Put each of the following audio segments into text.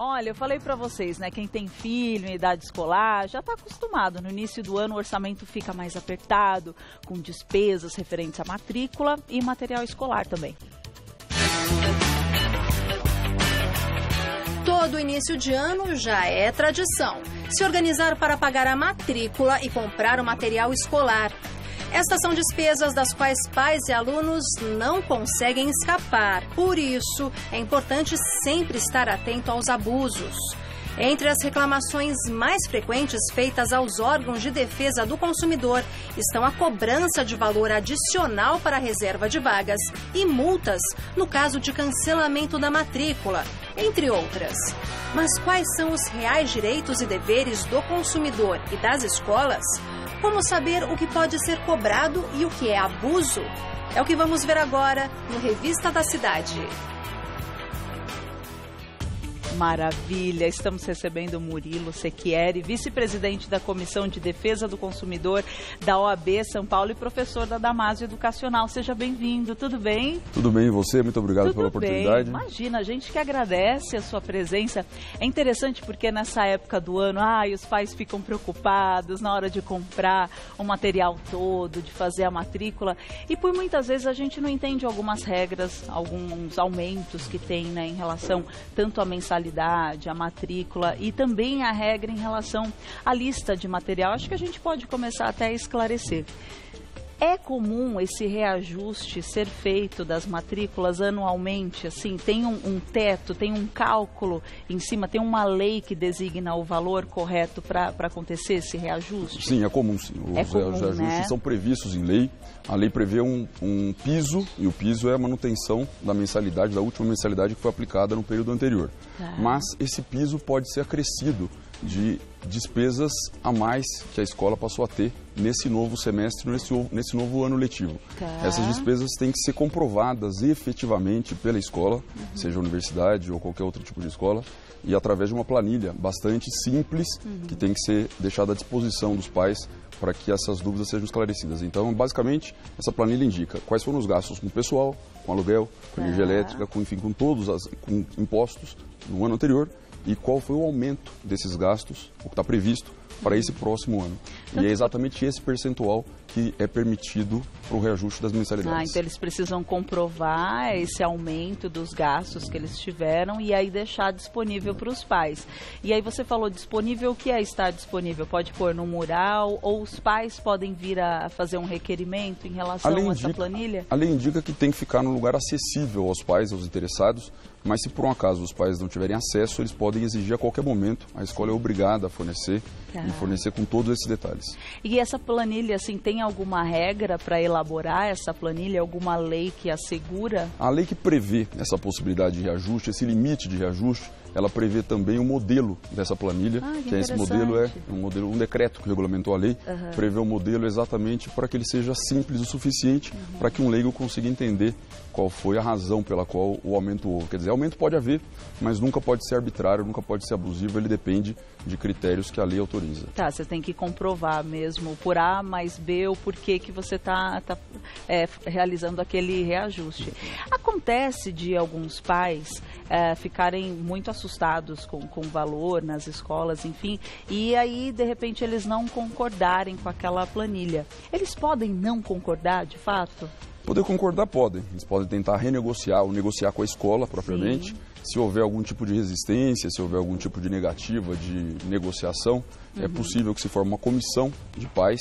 Olha, eu falei para vocês, né? Quem tem filho em idade escolar já está acostumado. No início do ano o orçamento fica mais apertado, com despesas referentes à matrícula e material escolar também. Todo início de ano já é tradição. Se organizar para pagar a matrícula e comprar o material escolar. Estas são despesas das quais pais e alunos não conseguem escapar. Por isso, é importante sempre estar atento aos abusos. Entre as reclamações mais frequentes feitas aos órgãos de defesa do consumidor estão a cobrança de valor adicional para a reserva de vagas e multas no caso de cancelamento da matrícula, entre outras. Mas quais são os reais direitos e deveres do consumidor e das escolas? Como saber o que pode ser cobrado e o que é abuso? É o que vamos ver agora no Revista da Cidade. Maravilha! Estamos recebendo o Murilo Secchieri, vice-presidente da Comissão de Defesa do Consumidor da OAB São Paulo e professor da Damásio Educacional. Seja bem-vindo, tudo bem? Tudo bem, e você? Muito obrigado pela oportunidade. Imagina, a gente que agradece a sua presença. É interessante porque nessa época do ano, os pais ficam preocupados na hora de comprar o material todo, de fazer a matrícula. E por muitas vezes a gente não entende algumas regras, alguns aumentos que tem, né, em relação tanto à mensalidade, a matrícula e também a regra em relação à lista de material. Acho que a gente pode começar até a esclarecer. É comum esse reajuste ser feito das matrículas anualmente? Assim, tem um teto, tem um cálculo em cima, tem uma lei que designa o valor correto para acontecer esse reajuste? Sim, é comum, sim. Os reajustes, né, são previstos em lei. A lei prevê um piso, e o piso é a manutenção da mensalidade, da última mensalidade que foi aplicada no período anterior. Mas esse piso pode ser acrescido de despesas a mais que a escola passou a ter nesse novo semestre, nesse novo ano letivo. Essas despesas têm que ser comprovadas efetivamente pela escola, seja universidade ou qualquer outro tipo de escola, e através de uma planilha bastante simples, que tem que ser deixada à disposição dos pais para que essas dúvidas sejam esclarecidas. Então, basicamente, essa planilha indica quais foram os gastos com o pessoal, com aluguel, com energia elétrica, com todos com impostos no ano anterior, e qual foi o aumento desses gastos, o que está previsto para esse próximo ano. E é exatamente esse percentual que é permitido para o reajuste das mensalidades. Então eles precisam comprovar esse aumento dos gastos que eles tiveram e aí deixar disponível para os pais. E aí você falou disponível, o que é estar disponível? Pode pôr no mural ou os pais podem vir a fazer um requerimento em relação a essa planilha? A lei indica que tem que ficar num lugar acessível aos pais, aos interessados, mas se por um acaso os pais não tiverem acesso, eles podem exigir a qualquer momento. A escola é obrigada a fornecer e fornecer com todos esses detalhes. E essa planilha, assim, tem alguma regra para elaborar essa planilha? Alguma lei que assegura? A lei que prevê essa possibilidade de reajuste, esse limite de reajuste, ela prevê também o modelo dessa planilha, que esse modelo é um decreto que regulamentou a lei, prevê o modelo exatamente para que ele seja simples o suficiente para que um leigo consiga entender qual foi a razão pela qual o aumento houve. Quer dizer, aumento pode haver, mas nunca pode ser arbitrário, nunca pode ser abusivo, ele depende de critérios que a lei autoriza. Tá, você tem que comprovar mesmo por A mais B o porquê que você está realizando aquele reajuste. Acontece de alguns pais ficarem muito assustados com o valor nas escolas, enfim, e aí de repente eles não concordarem com aquela planilha. Eles podem não concordar de fato? Poder concordar podem, eles podem tentar renegociar ou negociar com a escola propriamente. Sim. Se houver algum tipo de resistência, se houver algum tipo de negativa de negociação, é possível que se forme uma comissão de pais.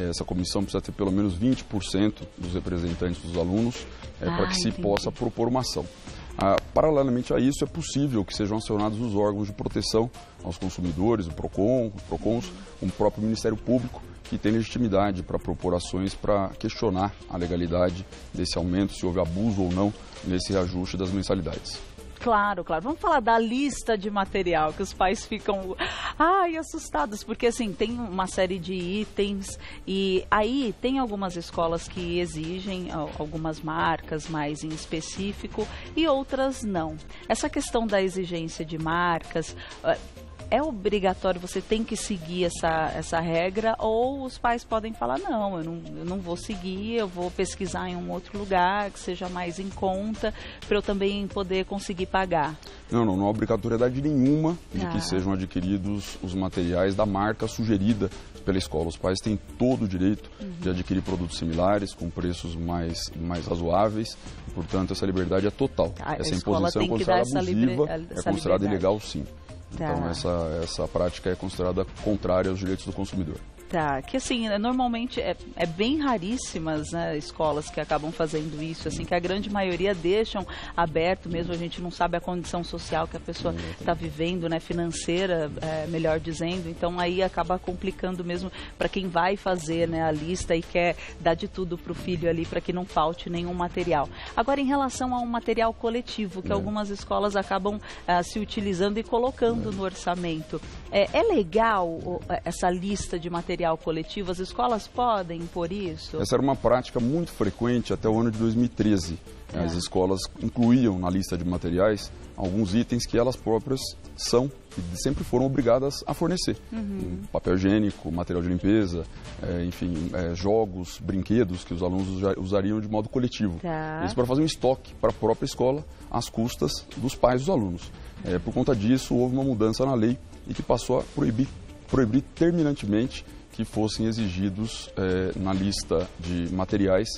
Essa comissão precisa ter pelo menos 20% dos representantes dos alunos para que se possa propor uma ação. Paralelamente a isso, é possível que sejam acionados os órgãos de proteção aos consumidores, o PROCON, o PROCONs, o próprio Ministério Público, que tem legitimidade para propor ações para questionar a legalidade desse aumento, se houve abuso ou não nesse reajuste das mensalidades. Claro, claro. Vamos falar da lista de material, que os pais ficam assustados, porque assim, tem uma série de itens e aí tem algumas escolas que exigem algumas marcas mais em específico e outras não. Essa questão da exigência de marcas, É obrigatório, você tem que seguir essa regra, ou os pais podem falar, não, eu não vou seguir, eu vou pesquisar em um outro lugar que seja mais em conta, para eu também poder conseguir pagar? Não há obrigatoriedade nenhuma de que sejam adquiridos os materiais da marca sugerida pela escola. Os pais têm todo o direito de adquirir produtos similares, com preços mais razoáveis, portanto, essa liberdade é total. Essa imposição é considerada abusiva, é considerada ilegal, sim. Então, essa prática é considerada contrária aos direitos do consumidor. Tá, que assim, normalmente é bem raríssimas, né, escolas que acabam fazendo isso, assim, que a grande maioria deixam aberto mesmo, a gente não sabe a condição social que a pessoa está vivendo, né, financeira, melhor dizendo, então aí acaba complicando mesmo para quem vai fazer, né, a lista e quer dar de tudo para o filho ali, para que não falte nenhum material. Agora, em relação a um material coletivo, que algumas escolas acabam se utilizando e colocando no orçamento, é legal essa lista de material coletivo? As escolas podem impor isso? Essa era uma prática muito frequente até o ano de 2013. As escolas incluíam na lista de materiais alguns itens que elas próprias são e sempre foram obrigadas a fornecer. Papel higiênico, material de limpeza, enfim, jogos, brinquedos que os alunos usariam de modo coletivo. Isso para fazer um estoque para a própria escola às custas dos pais dos alunos. Por conta disso, houve uma mudança na lei e que passou a proibir terminantemente que fossem exigidos na lista de materiais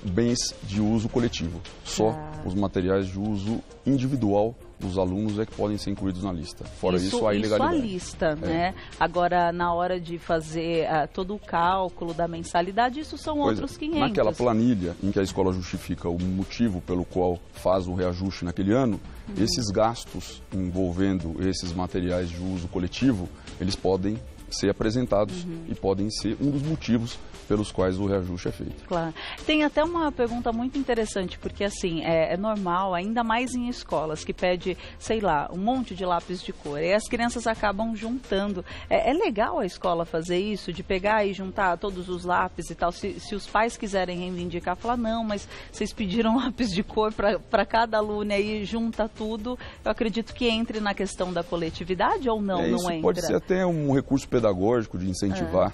bens de uso coletivo. Só os materiais de uso individual dos alunos é que podem ser incluídos na lista. Fora isso a ilegalidade. Isso a lista, né? Agora, na hora de fazer todo o cálculo da mensalidade, isso são outros 500. Naquela planilha em que a escola justifica o motivo pelo qual faz o reajuste naquele ano, esses gastos envolvendo esses materiais de uso coletivo, eles podem ser apresentados e podem ser um dos motivos pelos quais o reajuste é feito. Claro. Tem até uma pergunta muito interessante, porque assim, é normal, ainda mais em escolas, que pede, sei lá, um monte de lápis de cor, e as crianças acabam juntando. É legal a escola fazer isso, de pegar e juntar todos os lápis e tal, se os pais quiserem reivindicar, falar, não, mas vocês pediram lápis de cor para cada aluno, aí junta tudo, eu acredito que entre na questão da coletividade ou não entra? Isso pode ser até um recurso pedagógico de incentivar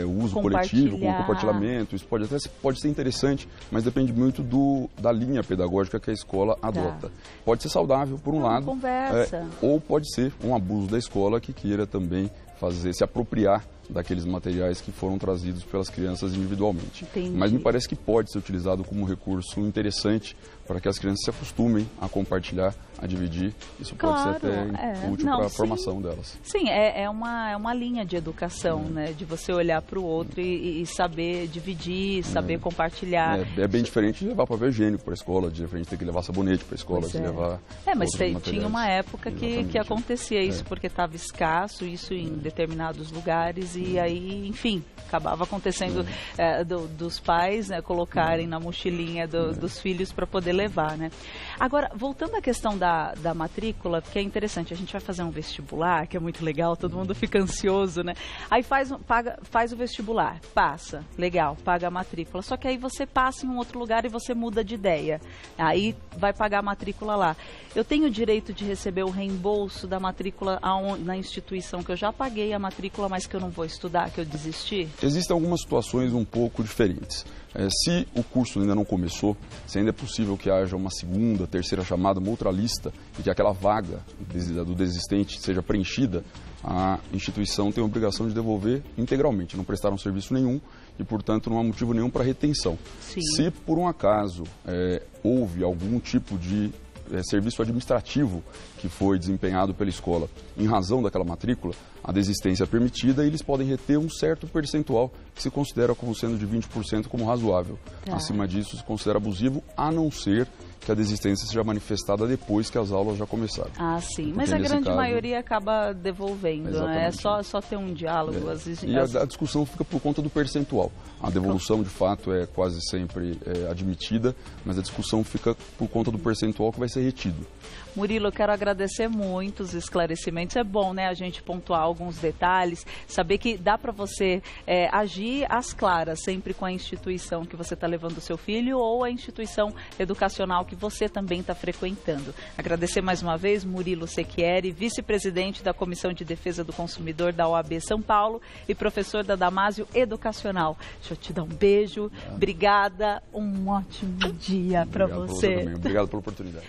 o uso coletivo, com o compartilhamento. Isso pode ser interessante, mas depende muito da linha pedagógica que a escola adota. Pode ser saudável, por um lado, ou pode ser um abuso da escola que queira também se apropriar daqueles materiais que foram trazidos pelas crianças individualmente. Entendi. Mas me parece que pode ser utilizado como um recurso interessante para que as crianças se acostumem a compartilhar, a dividir. Isso pode ser até útil para a formação delas. Sim, é uma linha de educação, né? De você olhar para o outro e saber dividir, saber compartilhar. É bem diferente de levar papel higiênico para a escola, de diferente ter que levar sabonete para a escola, de levar mas tinha uma época que acontecia isso, porque estava escasso, isso em determinados lugares, e aí, enfim, acabava acontecendo dos pais, né, colocarem na mochilinha dos filhos para poder levar, né? Agora, voltando à questão da matrícula, porque é interessante, a gente vai fazer um vestibular, que é muito legal, todo mundo fica ansioso, né? Aí faz o vestibular, passa, legal, paga a matrícula, só que aí você passa em um outro lugar e você muda de ideia, aí vai pagar a matrícula lá. Eu tenho o direito de receber o reembolso da matrícula na instituição que eu já paguei a matrícula, mas que eu não vou estudar, que eu desisti? Existem algumas situações um pouco diferentes. Se o curso ainda não começou, se ainda é possível que haja uma segunda, terceira chamada, uma outra lista, e que aquela vaga do desistente seja preenchida, a instituição tem a obrigação de devolver integralmente. Não prestaram serviço nenhum e, portanto, não há motivo nenhum para retenção. Sim. Se, por um acaso, houve algum tipo de serviço administrativo que foi desempenhado pela escola em razão daquela matrícula, a desistência é permitida e eles podem reter um certo percentual que se considera como sendo de 20% como razoável. Acima disso, se considera abusivo, a não ser que a desistência seja manifestada depois que as aulas já começaram. Ah, sim. Mas a grande maioria acaba devolvendo, né? É só ter um diálogo. A discussão fica por conta do percentual. A devolução, de fato, é quase sempre admitida, mas a discussão fica por conta do percentual que vai ser retido. Murilo, eu quero agradecer muito os esclarecimentos. É bom, né, a gente pontuar alguns detalhes, saber que dá para você agir às claras, sempre com a instituição que você está levando o seu filho ou a instituição educacional que você também está frequentando. Agradecer mais uma vez, Murilo Sechieri, vice-presidente da Comissão de Defesa do Consumidor da OAB São Paulo e professor da Damásio Educacional. Deixa eu te dar um beijo. Obrigada. Um ótimo dia para você. Obrigado pela oportunidade.